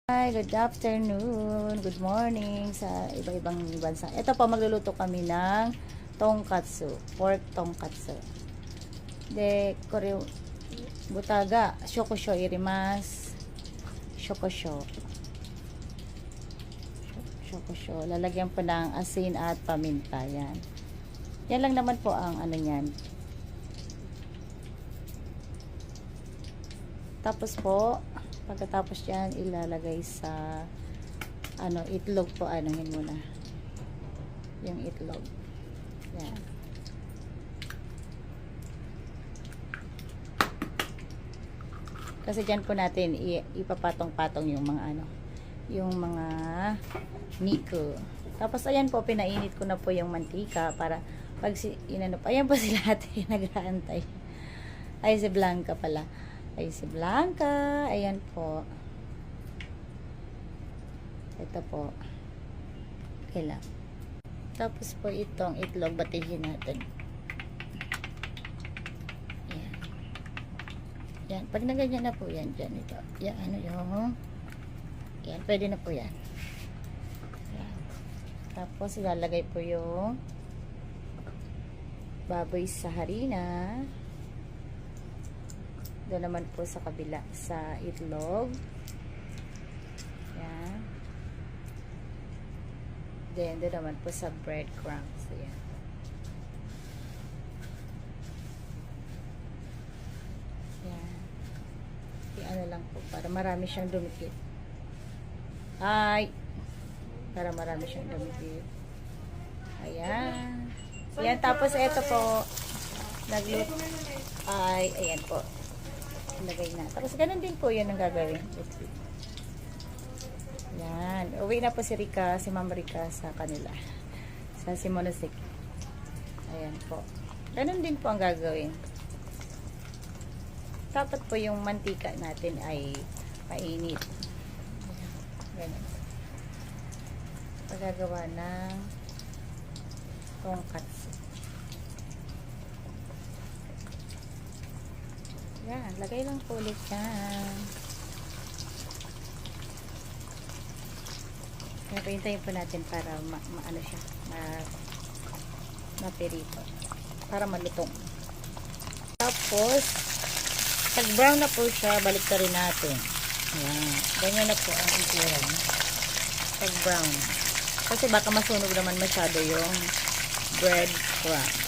Hi, good afternoon, good morning sa iba-ibang bansa. Ito po, magluluto kami ng tonkatsu, pork tonkatsu. Koryo, butaga, shokusho irimasu, shokusho. Shokusho, lalagyan po ng asin at paminta, yan. Yan lang naman po ang ano niyan. Tapos po, pagkatapos yan, ilalagay sa itlog po, anuhin muna yung itlog. Yan. Kasi dyan po natin ipapatong-patong yung mga yung mga niko. Tapos ayan po, pinainit ko na po yung mantika para pag ayan po sila ate, nag-aantay. Ay, si Blanca pala. Ay, si Blanca. Ayan po. Ito po. Okay lang. Tapos po itong itlog, batihin natin. Ayan. Yan. Pag naganyan na po yan, dyan ito. Yan, yung yan, pwede na po yan. Yan. Tapos ilalagay po yung baboy sa harina. Doon naman po sa kabila sa itlog. Yan. Then doon naman po sa breadcrumbs. Ayan. Yan. Ano lang po para marami siyang dumikit. Ay! Para marami siyang dumikit. Ayan. Ayan. Tapos ito po nagluto. Ay, ayan po. Lagay na. Tapos ganun din po yun ang gagawin. Yan. Uwi na po si Rika, si Ma'am Rika sa kanila. Sa Simonosik. Ayan po. Ganun din po ang gagawin. Dapat po yung mantika natin ay painit. Ganun. Pagagawa ng tonkatsu. Yan, lagay lang po ulit yan. Kaya pahintayin po natin para maano siya, mapirito. Para malutong. Tapos, pag brown na po siya, balik ka rin natin. Yan. Ganyan na po ang itsura. Pag brown. Kasi baka masunog naman masyado yung bread crumb.